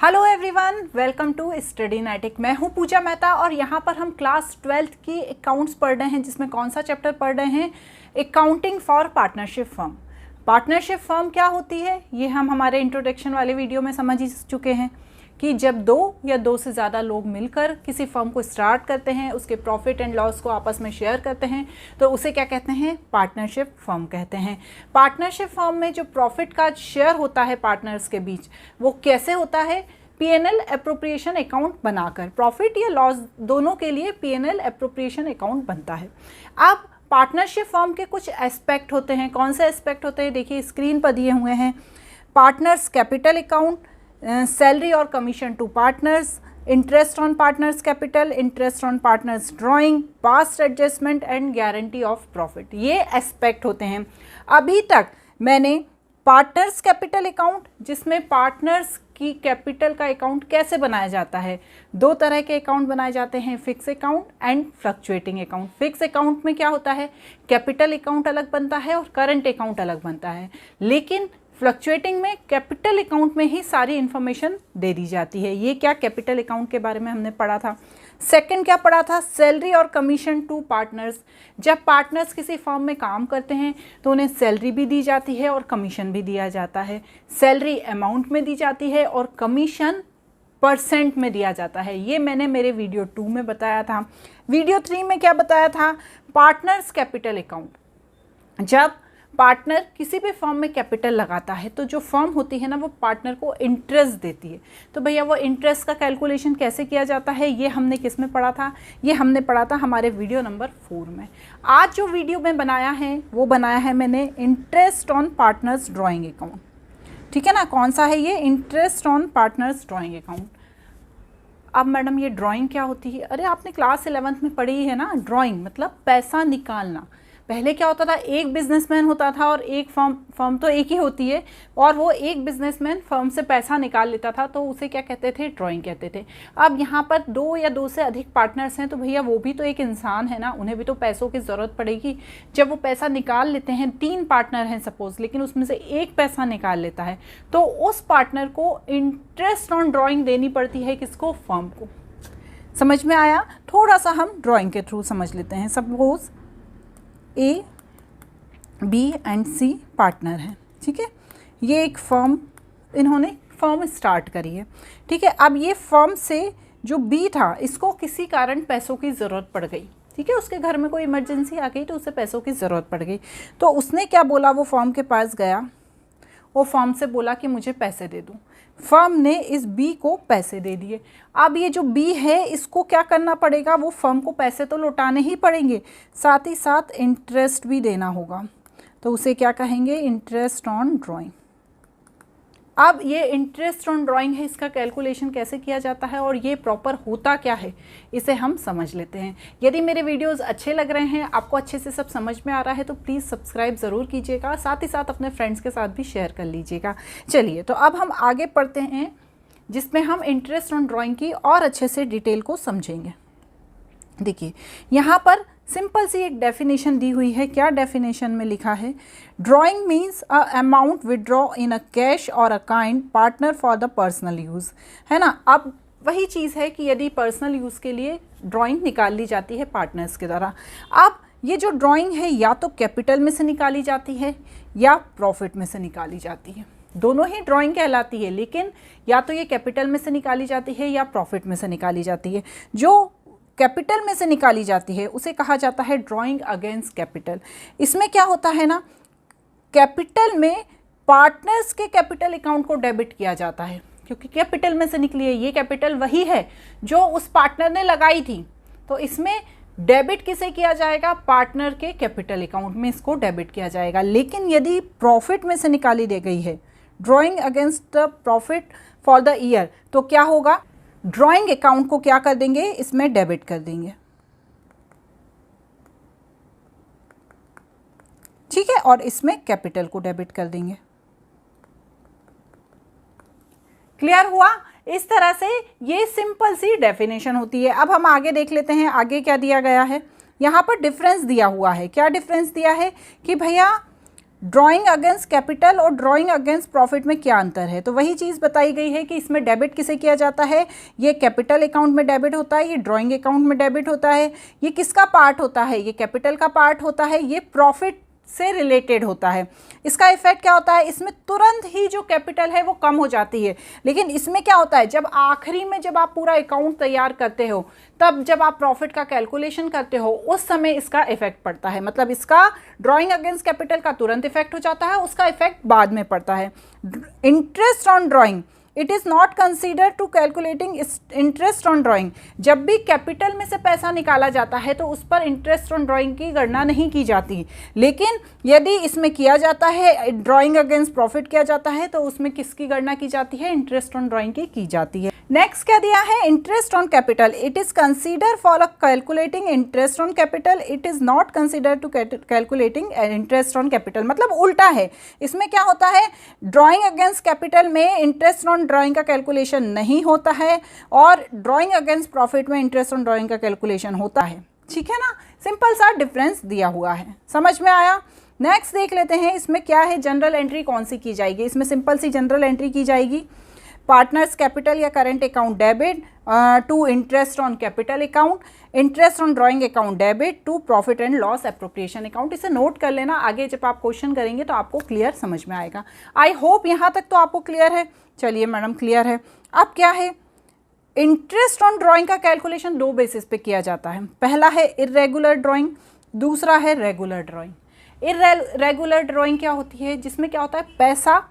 Hello everyone, welcome to study नाइटिक। मैं हूं पूजा मेहता और यहाँ पर हम क्लास 12th की अकाउंट्स पढ़ रहे हैं, जिसमें कौन सा चैप्टर पढ़ रहे हैं? Accounting for partnership firm. Partnership firm क्या होती है ये हम हमारे इंट्रोडक्शन वाले वीडियो में समझ ही चुके हैं कि जब दो या दो से ज़्यादा लोग मिलकर किसी फर्म को स्टार्ट करते हैं, उसके प्रॉफिट एंड लॉस को आपस में शेयर करते हैं, तो उसे क्या कहते हैं? पार्टनरशिप फर्म कहते हैं। पार्टनरशिप फर्म में जो प्रॉफिट का शेयर होता है पार्टनर्स के बीच, वो कैसे होता है? पीएनएल एप्रोप्रिएशन अकाउंट बनाकर, प्रॉफिट या लॉस दोनों के लिए पीएनएल एप्रोप्रिएशन अकाउंट बनता है। अब पार्टनरशिप फर्म के कुछ एस्पेक्ट होते हैं। कौन से एस्पेक्ट होते हैं? देखिए स्क्रीन पर दिए हुए हैं। पार्टनर्स कैपिटल अकाउंट, सैलरी और commission to partners, interest on partners capital, interest on partners drawing, past adjustment and guarantee of profit, ये एस्पेक्ट होते हैं। अभी तक मैंने पार्टनर्स कैपिटल अकाउंट, जिसमें पार्टनर्स की कैपिटल का अकाउंट कैसे बनाया जाता है, दो तरह के अकाउंट बनाए जाते हैं, fix account and fluctuating account. Fix account में क्या होता है? कैपिटल अकाउंट अलग बनता है और करंट अकाउंट अलग बनता है, लेकिन फ्लक्चुएटिंग में कैपिटल अकाउंट में ही सारी इन्फॉर्मेशन दे दी जाती है। ये क्या कैपिटल अकाउंट के बारे में हमने पढ़ा था। सेकंड क्या पढ़ा था? सैलरी और कमीशन टू पार्टनर्स। जब पार्टनर्स किसी फर्म में काम करते हैं तो उन्हें सैलरी भी दी जाती है और कमीशन भी दिया जाता है। सैलरी अमाउंट में दी जाती है और कमीशन परसेंट में दिया जाता है। ये मैंने मेरे वीडियो 2 में बताया था। वीडियो 3 में क्या बताया था? Partners capital account. जब पार्टनर किसी भी फर्म में कैपिटल लगाता है तो जो फर्म होती है ना, वो पार्टनर को इंटरेस्ट देती है। तो भैया वो इंटरेस्ट का कैलकुलेशन कैसे किया जाता है, ये हमने किस में पढ़ा था? ये हमने पढ़ा था हमारे वीडियो नंबर 4 में। आज जो वीडियो में बनाया है वो बनाया है मैंने interest on partners drawing account. ठीक है ना? कौन सा है ये? Interest on partners drawing account. अब मैडम ये ड्राइंग क्या होती है? अरे आपने क्लास 11th में पढ़ी है ना, ड्राइंग मतलब पैसा निकालना। पहले क्या होता था? एक बिजनेसमैन होता था और एक फर्म तो एक ही होती है, और वो एक बिजनेसमैन फर्म से पैसा निकाल लेता था, तो उसे क्या कहते थे? ड्राइंग कहते थे। अब यहाँ पर दो या दो से अधिक पार्टनर्स हैं, तो भैया वो भी तो एक इंसान है ना, उन्हें भी तो पैसों की ज़रूरत पड़ेगी। जब वो पैसा निकाल लेते हैं, 3 पार्टनर हैं सपोज, लेकिन उसमें से एक पैसा निकाल लेता है, तो उस पार्टनर को इंटरेस्ट ऑन ड्राइंग देनी पड़ती है। किसको? फर्म को। समझ में आया? थोड़ा सा हम ड्राइंग के थ्रू समझ लेते हैं। Suppose A, B and C partner हैं। ठीक है, ये एक फर्म, इन्होंने फर्म स्टार्ट करी है। ठीक है, अब ये फर्म से जो बी था, इसको किसी कारण पैसों की ज़रूरत पड़ गई। ठीक है, उसके घर में कोई इमरजेंसी आ गई तो उसे पैसों की ज़रूरत पड़ गई। तो उसने क्या बोला? वो फर्म के पास गया, वो फर्म से बोला कि मुझे पैसे दे दो। फर्म ने इस बी को पैसे दे दिए। अब ये जो बी है, इसको क्या करना पड़ेगा? वो फर्म को पैसे तो लौटाने ही पड़ेंगे, साथ ही साथ इंटरेस्ट भी देना होगा। तो उसे क्या कहेंगे? Interest on drawing. अब ये इंटरेस्ट ऑन ड्राइंग है, इसका कैलकुलेशन कैसे किया जाता है और ये प्रॉपर होता क्या है, इसे हम समझ लेते हैं। यदि मेरे वीडियोस अच्छे लग रहे हैं, आपको अच्छे से सब समझ में आ रहा है, तो प्लीज़ सब्सक्राइब ज़रूर कीजिएगा, साथ ही साथ अपने फ्रेंड्स के साथ भी शेयर कर लीजिएगा। चलिए, तो अब हम आगे पढ़ते हैं, जिसमें हम इंटरेस्ट ऑन ड्राइंग की और अच्छे से डिटेल को समझेंगे। देखिए यहाँ पर सिंपल सी एक डेफिनेशन दी हुई है। क्या डेफिनेशन में लिखा है? Drawing means a amount withdraw in a cash और a kind partner for the personal use, है ना। अब वही चीज़ है कि यदि पर्सनल यूज़ के लिए ड्राइंग निकाल ली जाती है पार्टनर्स के द्वारा। अब ये जो ड्राइंग है, या तो कैपिटल में से निकाली जाती है या प्रॉफिट में से निकाली जाती है। दोनों ही ड्राइंग कहलाती है, लेकिन या तो ये कैपिटल में से निकाली जाती है या प्रॉफिट में से निकाली जाती है। जो कैपिटल में से निकाली जाती है उसे कहा जाता है ड्राइंग अगेंस्ट कैपिटल। इसमें क्या होता है ना, कैपिटल में पार्टनर्स के कैपिटल अकाउंट को डेबिट किया जाता है, क्योंकि कैपिटल में से निकली है। ये कैपिटल वही है जो उस पार्टनर ने लगाई थी, तो इसमें डेबिट किसे किया जाएगा? पार्टनर के कैपिटल अकाउंट में इसको डेबिट किया जाएगा। लेकिन यदि प्रॉफिट में से निकाली दे गई है, drawing against the profit for the year, तो क्या होगा? ड्राइंग अकाउंट को क्या कर देंगे? इसमें डेबिट कर देंगे। ठीक है, और इसमें कैपिटल को डेबिट कर देंगे। क्लियर हुआ? इस तरह से ये सिंपल सी डेफिनेशन होती है। अब हम आगे देख लेते हैं, आगे क्या दिया गया है। यहाँ पर डिफरेंस दिया हुआ है। क्या डिफरेंस दिया है? कि भैया ड्राइंग अगेंस्ट कैपिटल और ड्राइंग अगेंस्ट प्रॉफिट में क्या अंतर है? तो वही चीज़ बताई गई है कि इसमें डेबिट किसे किया जाता है, ये कैपिटल अकाउंट में डेबिट होता है, ये ड्राइंग अकाउंट में डेबिट होता है। ये किसका पार्ट होता है? ये कैपिटल का पार्ट होता है, ये प्रॉफिट से रिलेटेड होता है। इसका इफेक्ट क्या होता है? इसमें तुरंत ही जो कैपिटल है वो कम हो जाती है, लेकिन इसमें क्या होता है, जब आखिरी में जब आप पूरा अकाउंट तैयार करते हो, तब जब आप प्रॉफिट का कैलकुलेशन करते हो, उस समय इसका इफेक्ट पड़ता है। मतलब इसका ड्राइंग अगेंस्ट कैपिटल का तुरंत इफेक्ट हो जाता है, उसका इफेक्ट बाद में पड़ता है। Interest on drawing, it is not consider to calculating interest on drawing. जब भी कैपिटल में से पैसा निकाला जाता है तो उस पर इंटरेस्ट ऑन ड्राइंग की गणना नहीं की जाती, लेकिन यदि इसमें किया जाता है, ड्राइंग अगेंस्ट प्रॉफिट किया जाता है, तो उसमें किसकी गणना की जाती है? इंटरेस्ट ऑन ड्राइंग की जाती है। नेक्स्ट क्या दिया है? Interest on capital, it is consider for calculating interest on capital, it is not consider to calculating interest on capital. मतलब उल्टा है, इसमें क्या होता है, ड्राइंग अगेंस्ट कैपिटल में इंटरेस्ट ऑन ड्राइंग का कैलकुलेशन नहीं होता है और ड्राइंग अगेंस्ट प्रॉफिट में इंटरेस्ट ऑन ड्राइंग का कैलकुलेशन होता है। ठीक है ना, सिंपल सा डिफरेंस दिया हुआ है, समझ में आया? नेक्स्ट देख लेते हैं इसमें क्या है, जनरल एंट्री कौन सी की जाएगी। इसमें सिंपल सी जनरल एंट्री की जाएगी, पार्टनर्स कैपिटल या current account debit to interest on capital account, interest on drawing account debit to profit and loss appropriation account. इसे नोट कर लेना, आगे जब आप क्वेश्चन करेंगे तो आपको क्लियर समझ में आएगा। आई होप यहाँ तक तो आपको क्लियर है। चलिए मैडम क्लियर है। अब क्या है, इंटरेस्ट ऑन ड्राइंग का कैलकुलेशन दो बेसिस पे किया जाता है। पहला है इर्रेगुलर ड्राइंग, दूसरा है रेगुलर ड्राइंग। इर्रेगुलर ड्राइंग क्या होती है? जिसमें क्या होता है, पैसा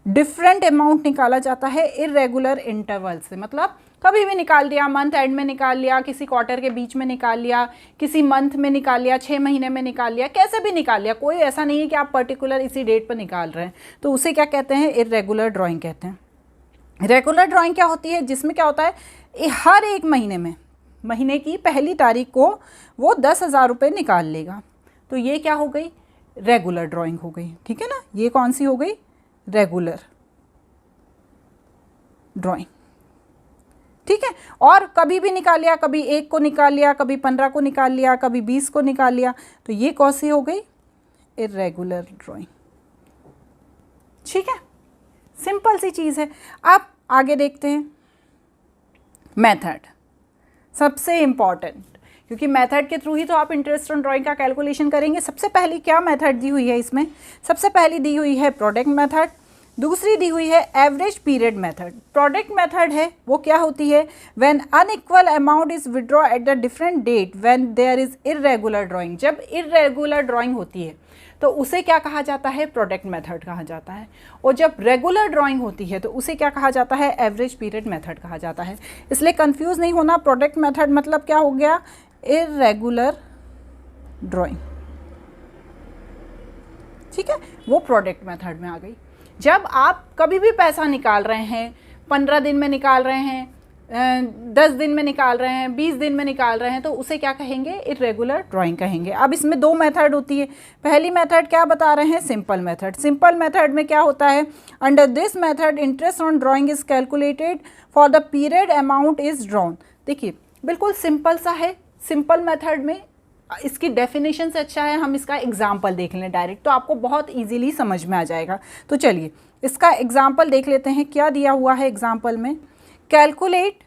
डिफरेंट अमाउंट निकाला जाता है इर्रेगुलर इंटरवल से। मतलब कभी भी निकाल दिया, मंथ एंड में निकाल लिया, किसी क्वार्टर के बीच में निकाल लिया, किसी मंथ में निकाल लिया, 6 महीने में निकाल लिया, कैसे भी निकाल लिया, कोई ऐसा नहीं है कि आप पर्टिकुलर इसी डेट पर निकाल रहे हैं, तो उसे क्या कहते हैं? इर्रेगुलर ड्राइंग कहते हैं। रेगुलर ड्राइंग क्या होती है? जिसमें क्या होता है, हर एक महीने में, महीने की पहली तारीख को वो 10,000 रुपये निकाल लेगा, तो ये क्या हो गई? रेगुलर ड्राइंग हो गई। ठीक है ना, ये कौन सी हो गई? Regular drawing. ठीक है, और कभी भी निकाल लिया, कभी 1 को निकाल लिया, कभी 15 को निकाल लिया, कभी 20 को निकाल लिया, तो ये कौन सी हो गई? Irregular drawing. ठीक है, सिंपल सी चीज़ है। अब आगे देखते हैं मेथड, सबसे इम्पॉर्टेंट, क्योंकि मेथड के थ्रू ही तो आप इंटरेस्ट ऑन ड्राइंग का कैलकुलेशन करेंगे। सबसे पहली क्या मेथड दी हुई है इसमें? सबसे पहली दी हुई है प्रोडक्ट मेथड, दूसरी दी हुई है average period method. Product method है वो क्या होती है? When unequal amount is withdraw at the different date when there is irregular drawing. जब इर्रेगुलर ड्राइंग होती है तो उसे क्या कहा जाता है? प्रोडक्ट मेथड कहा जाता है। और जब रेगुलर ड्राइंग होती है तो उसे क्या कहा जाता है? एवरेज पीरियड मेथड कहा जाता है। इसलिए कंफ्यूज नहीं होना, प्रोडक्ट मेथड मतलब क्या हो गया? Irregular drawing. ठीक है, वो प्रोडक्ट मेथड में आ गई। जब आप कभी भी पैसा निकाल रहे हैं, 15 दिन में निकाल रहे हैं, 10 दिन में निकाल रहे हैं, 20 दिन में निकाल रहे हैं, तो उसे क्या कहेंगे? इर्रेगुलर ड्राइंग कहेंगे। अब इसमें दो मेथड होती है। पहली मेथड क्या बता रहे हैं? Simple method. सिंपल मेथड में क्या होता है? Under this method interest on drawing is calculated for the period amount is drawn. देखिए बिल्कुल सिंपल सा है। सिंपल मेथड में इसकी डेफिनेशन से अच्छा है हम इसका एग्जाम्पल देख लें डायरेक्ट, तो आपको बहुत इजीली समझ में आ जाएगा। तो चलिए इसका एग्जाम्पल देख लेते हैं। क्या दिया हुआ है एग्जाम्पल में? Calculate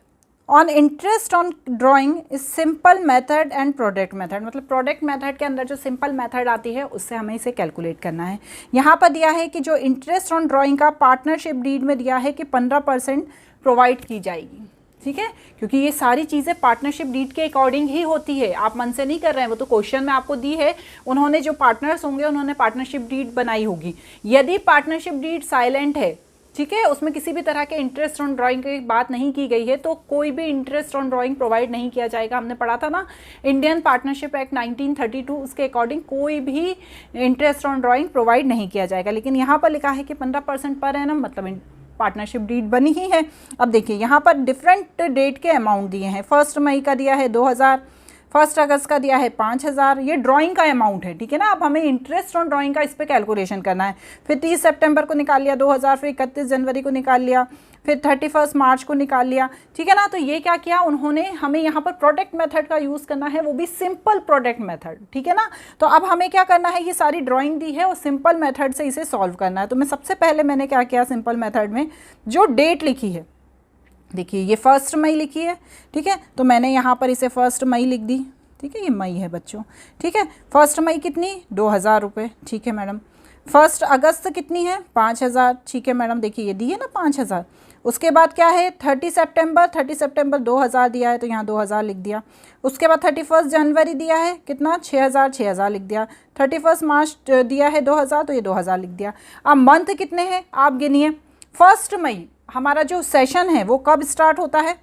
on interest on drawing is simple method and product method. मतलब प्रोडक्ट मेथड के अंदर जो सिंपल मेथड आती है उससे हमें इसे कैलकुलेट करना है। यहाँ पर दिया है कि जो इंटरेस्ट ऑन ड्राइंग का पार्टनरशिप डीड में दिया है कि 15% प्रोवाइड की जाएगी। ठीक है, क्योंकि ये सारी चीज़ें पार्टनरशिप डीड के अकॉर्डिंग ही होती है, आप मन से नहीं कर रहे हैं। वो तो क्वेश्चन में आपको दी है, उन्होंने जो पार्टनर्स होंगे उन्होंने पार्टनरशिप डीड बनाई होगी। यदि पार्टनरशिप डीड साइलेंट है, ठीक है, उसमें किसी भी तरह के इंटरेस्ट ऑन ड्राइंग की बात नहीं की गई है, तो कोई भी इंटरेस्ट ऑन ड्राइंग प्रोवाइड नहीं किया जाएगा। हमने पढ़ा था ना इंडियन पार्टनरशिप एक्ट 1932, उसके अकॉर्डिंग कोई भी इंटरेस्ट ऑन ड्राइंग प्रोवाइड नहीं किया जाएगा। लेकिन यहाँ पर लिखा है कि 15% पर एनम, मतलब पार्टनरशिप डीड बनी ही है। अब देखिए यहाँ पर डिफरेंट डेट के अमाउंट दिए हैं। 1 मई का दिया है 2000, 1 अगस्त का दिया है 5000। ये ड्राइंग का अमाउंट है, ठीक है ना। अब हमें इंटरेस्ट ऑन ड्राइंग का इस पर कैलकुलेशन करना है। फिर 30 सितंबर को निकाल लिया 2000, फिर 31 जनवरी को निकाल लिया, फिर 31 मार्च को निकाल लिया, ठीक है ना। तो ये क्या किया उन्होंने, हमें यहाँ पर प्रोडक्ट मेथड का यूज़ करना है, वो भी सिंपल प्रोडक्ट मेथड, ठीक है ना। तो अब हमें क्या करना है, ये सारी ड्राइंग दी है और सिंपल मेथड से इसे सॉल्व करना है। तो मैं सबसे पहले मैंने क्या किया, सिंपल मेथड में जो डेट लिखी है, देखिए ये 1 मई लिखी है, ठीक है। तो मैंने यहाँ पर इसे 1 मई लिख दी, ठीक है, ये मई है बच्चों, ठीक है। 1 मई कितनी, 2000 रुपये, ठीक है मैडम। 1 अगस्त कितनी है, 5000, ठीक है मैडम, देखिए ये दी है ना 5000। उसके बाद क्या है, 30 सितंबर 2000 दिया है तो यहाँ 2000 लिख दिया। उसके बाद 31 जनवरी दिया है कितना, 6000 लिख दिया। 31 मार्च दिया है 2000 तो ये 2000 लिख दिया। अब मंथ कितने हैं आप गिनिए। 1 मई हमारा जो सेशन है वो कब स्टार्ट होता है,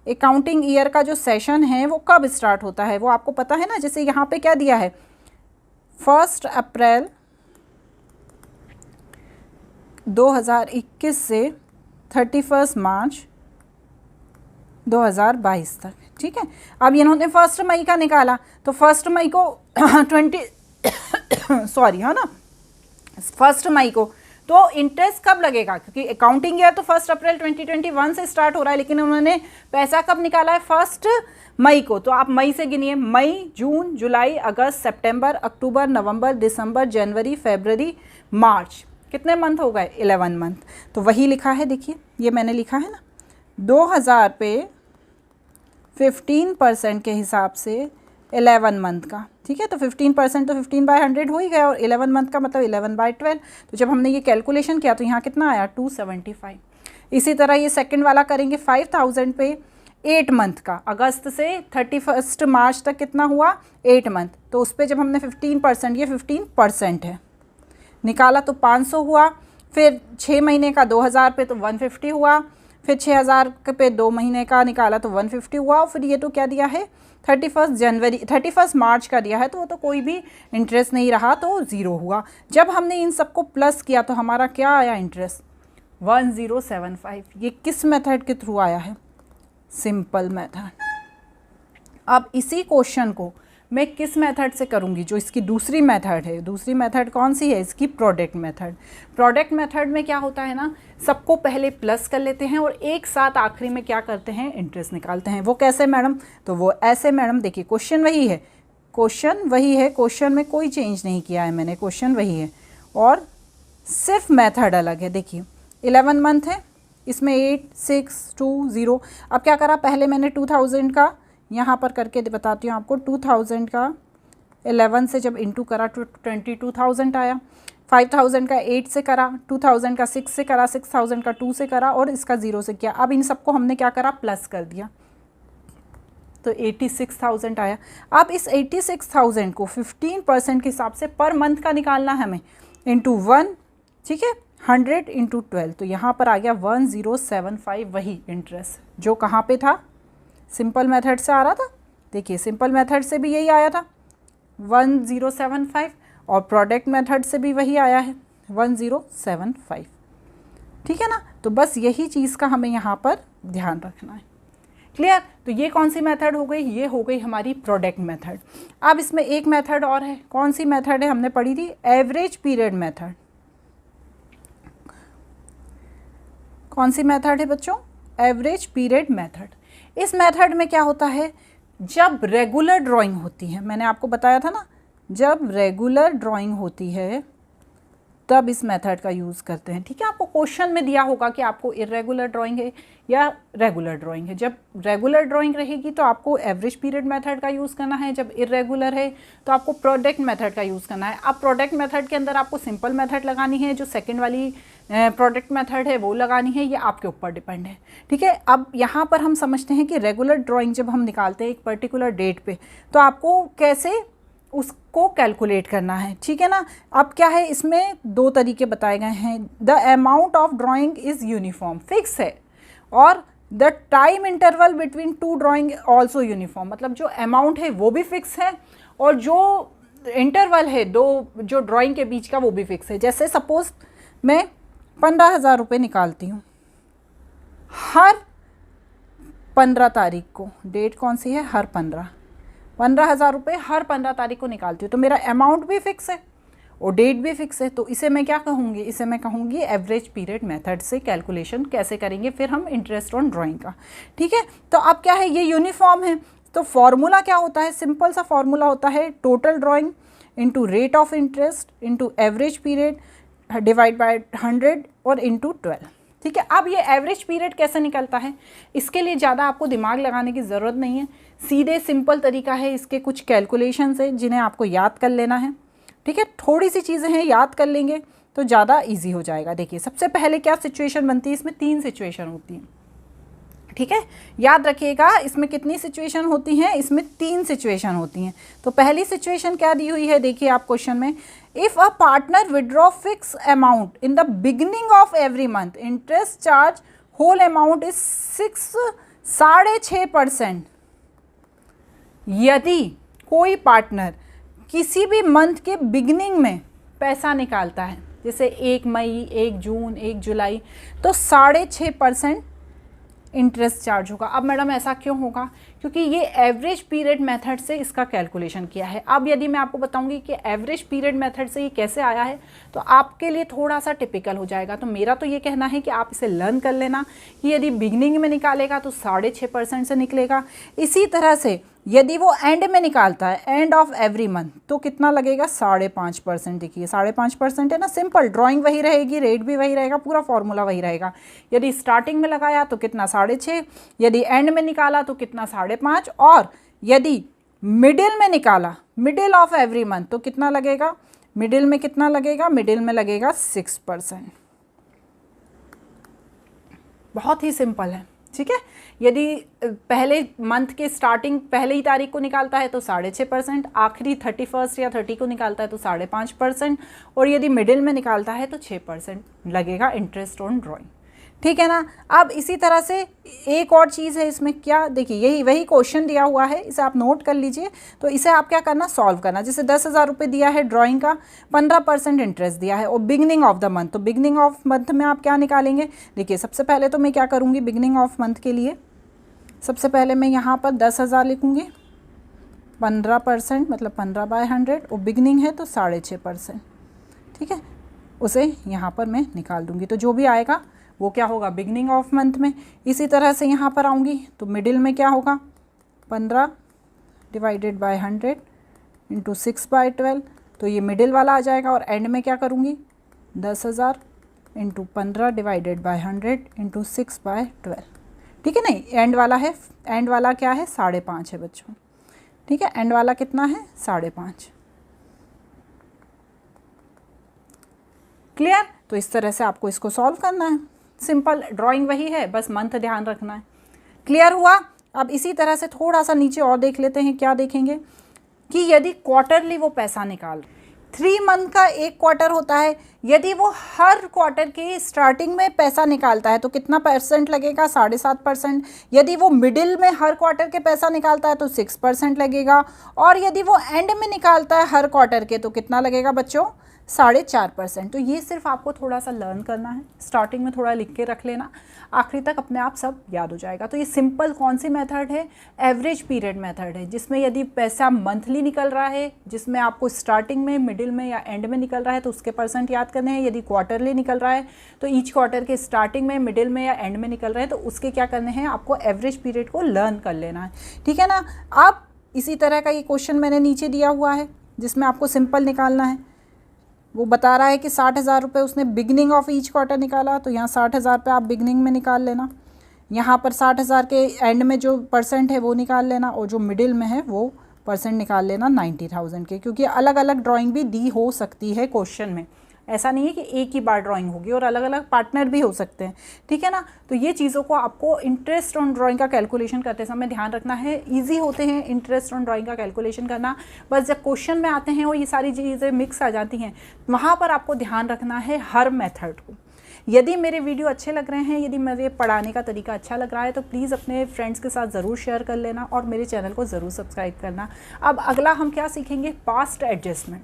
अकाउंटिंग ईयर का जो सेशन है वो कब स्टार्ट होता है वो आपको पता है ना। जैसे यहाँ पे क्या दिया है, 1 अप्रैल 2021 से 31 मार्च 2022 तक, ठीक है। अब इन्होंने 1 मई का निकाला तो 1 मई को 20 है ना, 1 मई को तो इंटरेस्ट कब लगेगा, क्योंकि अकाउंटिंग ईयर तो 1 अप्रैल 2021 से स्टार्ट हो रहा है, लेकिन उन्होंने पैसा कब निकाला है, 1 मई को। तो आप मई से गिनिए, मई, जून, जुलाई, अगस्त, सितंबर, अक्टूबर, नवंबर, दिसंबर, जनवरी, फरवरी, मार्च, कितने मंथ हो गए, 11 मंथ। तो वही लिखा है, देखिए ये मैंने लिखा है ना, 2000 पे 15% के हिसाब से 11 मंथ का, ठीक है। तो 15% तो 15/100 हो ही गया, और 11 मंथ का मतलब 11/12। तो जब हमने ये कैलकुलेशन किया तो यहाँ कितना आया, 275। इसी तरह ये सेकंड वाला करेंगे, 5000 पे 8 मंथ का, अगस्त से 31 मार्च तक कितना हुआ, 8 मंथ। तो उस पर जब हमने 15%, ये 15% है, निकाला तो 500 हुआ। फिर 6 महीने का 2000 पे तो 150 हुआ। फिर 6000 पे 2 महीने का निकाला तो 150 हुआ। और फिर ये तो क्या दिया है, 31 मार्च का दिया है, तो वो तो कोई भी इंटरेस्ट नहीं रहा, तो 0 हुआ। जब हमने इन सबको प्लस किया तो हमारा क्या आया, इंटरेस्ट 1075। ये किस मेथड के थ्रू आया है, सिंपल मेथड। अब इसी क्वेश्चन को मैं किस मेथड से करूँगी, जो इसकी दूसरी मेथड है। दूसरी मेथड कौन सी है, इसकी प्रोडक्ट मेथड। प्रोडक्ट मेथड में क्या होता है ना, सबको पहले प्लस कर लेते हैं और एक साथ आखिरी में क्या करते हैं, इंटरेस्ट निकालते हैं। वो कैसे मैडम, तो वो ऐसे मैडम, देखिए क्वेश्चन वही है, क्वेश्चन में कोई चेंज नहीं किया है मैंने, क्वेश्चन वही है और सिर्फ मेथड अलग है। देखिए 11 मंथ है, इसमें 8, 6, 2, 0। अब क्या करा, पहले मैंने 2000 का यहाँ पर करके बताती हूँ आपको। 2000 का 11 से जब इंटू करा तो 22,000 आया। 5000 का 8 से करा, 2000 का 6 से करा, 6000 का 2 से करा और इसका 0 से किया। अब इन सबको हमने क्या करा, प्लस कर दिया, तो 86,000 आया। अब इस 86,000 को 15% के हिसाब से पर मंथ का निकालना है हमें, इंटू 1, ठीक है, 100 इंटू 12। तो यहाँ पर आ गया 1075, वही इंटरेस्ट जो कहाँ पे था, सिंपल मेथड से आ रहा था। देखिए सिंपल मेथड से भी यही आया था 1075, और प्रोडक्ट मेथड से भी वही आया है 1075, ठीक है ना। तो बस यही चीज़ का हमें यहाँ पर ध्यान रखना है। क्लियर। तो ये कौन सी मेथड हो गई, ये हो गई हमारी प्रोडक्ट मेथड। अब इसमें एक मेथड और है, कौन सी मेथड है, हमने पढ़ी थी एवरेज पीरियड मेथड। कौन सी मेथड है बच्चों, एवरेज पीरियड मेथड। इस मेथड में क्या होता है, जब रेगुलर ड्राइंग होती है, मैंने आपको बताया था ना, जब रेगुलर ड्राइंग होती है तब इस मेथड का यूज़ करते हैं, ठीक है। आपको क्वेश्चन में दिया होगा कि आपको इरेगुलर ड्राइंग है या रेगुलर ड्राइंग है। जब रेगुलर ड्राइंग रहेगी तो आपको एवरेज पीरियड मेथड का यूज़ करना है, जब इरेगुलर है तो आपको प्रोडक्ट मेथड का यूज़ करना है। अब प्रोडक्ट मेथड के अंदर आपको सिंपल मेथड लगानी है, जो सेकेंड वाली प्रोडक्ट मेथड है वो लगानी है, ये आपके ऊपर डिपेंड है, ठीक है। अब यहाँ पर हम समझते हैं कि रेगुलर ड्राइंग जब हम निकालते हैं एक पर्टिकुलर डेट पे, तो आपको कैसे उसको कैलकुलेट करना है, ठीक है ना। अब क्या है, इसमें 2 तरीके बताए गए हैं। The amount of drawing is uniform, fix है, और the time interval between 2 drawing also uniform, मतलब जो अमाउंट है वो भी फिक्स है और जो इंटरवल है 2 जो ड्राइंग के बीच का वो भी फिक्स है। जैसे सपोज मैं 15,000 रुपये निकालती हूँ हर 15 तारीख को, डेट कौन सी है, हर 15,000 रुपये हर 15 तारीख को निकालती हूँ, तो मेरा अमाउंट भी फिक्स है और डेट भी फिक्स है, तो इसे मैं क्या कहूँगी, इसे मैं कहूँगी एवरेज पीरियड मेथड से कैलकुलेशन कैसे करेंगे फिर हम इंटरेस्ट ऑन ड्राइंग का। ठीक है, तो अब क्या है, ये यूनिफॉर्म है, तो फॉर्मूला क्या होता है, सिंपल सा फॉर्मूला होता है total drawing into rate of interest into average period divide by 100 और इंटू 12। ठीक है, अब ये एवरेज पीरियड कैसे निकलता है, इसके लिए ज़्यादा आपको दिमाग लगाने की ज़रूरत नहीं है, सीधे सिंपल तरीका है, इसके कुछ कैलकुलेशंस है जिन्हें आपको याद कर लेना है। ठीक है, थोड़ी सी चीज़ें हैं, याद कर लेंगे तो ज़्यादा ईजी हो जाएगा। देखिए सबसे पहले क्या सिचुएशन बनती है, इसमें 3 सिचुएशन होती हैं। ठीक है, याद रखिएगा, इसमें कितनी सिचुएशन होती हैं, इसमें 3 सिचुएशन होती हैं। तो पहली सिचुएशन क्या दी हुई है, देखिए आप क्वेश्चन में, if a partner withdraw fix amount in the beginning of every month, interest charge whole amount is 6.5%। यदि कोई पार्टनर किसी भी मंथ के बिगिनिंग में पैसा निकालता है, जैसे 1 मई, 1 जून, 1 जुलाई, तो 6.5% इंटरेस्ट चार्ज होगा। अब मैडम ऐसा क्यों होगा, क्योंकि ये एवरेज पीरियड मेथड से इसका कैलकुलेशन किया है। अब यदि मैं आपको बताऊंगी कि एवरेज पीरियड मेथड से ये कैसे आया है, तो आपके लिए थोड़ा सा टिपिकल हो जाएगा। तो मेरा तो ये कहना है कि आप इसे लर्न कर लेना कि यदि बिगनिंग में निकालेगा तो 6.5% से निकलेगा। इसी तरह से यदि वो एंड में निकालता है, एंड ऑफ एवरी मंथ, तो कितना लगेगा, 5.5%। देखिए 5.5% है ना, सिंपल, ड्राइंग वही रहेगी, रेट भी वही रहेगा, पूरा फॉर्मूला वही रहेगा। यदि स्टार्टिंग में लगाया तो कितना, 6.5, यदि एंड में निकाला तो कितना, 5.5, और यदि मिडिल में निकाला, मिडिल ऑफ एवरी मंथ, तो कितना लगेगा, मिडिल में कितना लगेगा, मिडिल में लगेगा 6%। बहुत ही सिंपल है। ठीक है, यदि पहले मंथ के स्टार्टिंग पहले ही तारीख को निकालता है तो 6.5%, आखिरी 31 या 30 को निकालता है तो 5.5%, और यदि मिडिल में निकालता है तो 6% लगेगा इंटरेस्ट ऑन ड्राइंग। ठीक है ना। अब इसी तरह से एक और चीज़ है इसमें, क्या, देखिए यही वही क्वेश्चन दिया हुआ है, इसे आप नोट कर लीजिए। तो इसे आप क्या करना, सॉल्व करना। जैसे 10,000 रुपये दिया है ड्राइंग का, 15% इंटरेस्ट दिया है, और बिगनिंग ऑफ द मंथ, तो बिगनिंग ऑफ मंथ में आप क्या निकालेंगे। देखिए सबसे पहले तो मैं क्या करूँगी, बिगनिंग ऑफ मंथ के लिए सबसे पहले मैं यहाँ पर 10,000 लिखूँगी, 15% मतलब 15/100, और बिगनिंग है तो 6.5%। ठीक है, उसे यहाँ पर मैं निकाल दूँगी, तो जो भी आएगा वो क्या होगा, बिगनिंग ऑफ मंथ में। इसी तरह से यहाँ पर आऊँगी तो मिडिल में क्या होगा, 15 डिवाइडेड बाय 100 इंटू 6/12, तो ये मिडिल वाला आ जाएगा। और एंड में क्या करूँगी, 10,000 इंटू 15 डिवाइडेड बाय 100 इंटू 6/12। ठीक है, नहीं एंड वाला है, एंड वाला क्या है, 5.5 है बच्चों। ठीक है, एंड वाला कितना है, 5.5। क्लियर। तो इस तरह से आपको इसको सॉल्व करना है, सिंपल, ड्राइंग वही है, बस मंथ ध्यान रखना है। क्लियर हुआ। अब इसी तरह से थोड़ा सा नीचे और देख लेते हैं, क्या देखेंगे कि यदि क्वार्टरली वो पैसा निकाल, 3 मंथ का एक क्वार्टर होता है, यदि वो हर क्वार्टर के स्टार्टिंग में पैसा निकालता है तो कितना परसेंट लगेगा, 7.5%। यदि वो मिडिल में हर क्वार्टर के पैसा निकालता है तो 6% लगेगा, और यदि वो एंड में निकालता है हर क्वार्टर के तो कितना लगेगा बच्चों, 4.5%। तो ये सिर्फ आपको थोड़ा सा लर्न करना है, स्टार्टिंग में थोड़ा लिख के रख लेना, आखिरी तक अपने आप सब याद हो जाएगा। तो ये सिंपल कौन सी मेथड है, एवरेज पीरियड मेथड है, जिसमें यदि पैसा मंथली निकल रहा है, जिसमें आपको स्टार्टिंग में, मिडिल में या एंड में निकल रहा है तो उसके परसेंट याद करने हैं। यदि क्वार्टरली निकल रहा है तो ईच क्वार्टर के स्टार्टिंग में, मिडिल में या एंड में निकल रहा है तो उसके क्या करने हैं, आपको एवरेज पीरियड को लर्न कर लेना है। ठीक है ना। अब इसी तरह का ये क्वेश्चन मैंने नीचे दिया हुआ है जिसमें आपको सिंपल निकालना है। वो बता रहा है कि 60,000 रुपये उसने बिगनिंग ऑफ ईच क्वार्टर निकाला, तो यहाँ 60,000 पे आप बिगनिंग में निकाल लेना, यहाँ पर 60,000 के एंड में जो परसेंट है वो निकाल लेना, और जो मिडिल में है वो परसेंट निकाल लेना 90,000 के, क्योंकि अलग अलग ड्राइंग भी दी हो सकती है क्वेश्चन में। ऐसा नहीं है कि एक ही बार ड्राइंग होगी, और अलग अलग पार्टनर भी हो सकते हैं। ठीक है ना। तो ये चीज़ों को आपको इंटरेस्ट ऑन ड्राइंग का कैलकुलेशन करते समय ध्यान रखना है। इजी होते हैं इंटरेस्ट ऑन ड्राइंग का कैलकुलेशन करना, बस जब क्वेश्चन में आते हैं और ये सारी चीज़ें मिक्स आ जाती हैं, वहाँ पर आपको ध्यान रखना है हर मेथड को। यदि मेरे वीडियो अच्छे लग रहे हैं, यदि मेरे पढ़ाने का तरीका अच्छा लग रहा है, तो प्लीज़ अपने फ्रेंड्स के साथ ज़रूर शेयर कर लेना, और मेरे चैनल को ज़रूर सब्सक्राइब करना। अब अगला हम क्या सीखेंगे, पास्ट एडजस्टमेंट।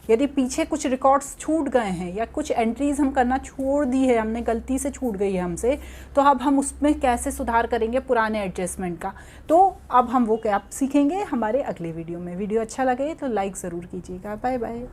यदि पीछे कुछ रिकॉर्ड्स छूट गए हैं या कुछ एंट्रीज़ हम करना छोड़ दी है, हमने गलती से छूट गई है हमसे, तो अब हम उसमें कैसे सुधार करेंगे पुराने एडजस्टमेंट का, तो अब हम वो क्या सीखेंगे हमारे अगले वीडियो में। वीडियो अच्छा लगे तो लाइक ज़रूर कीजिएगा। Bye bye.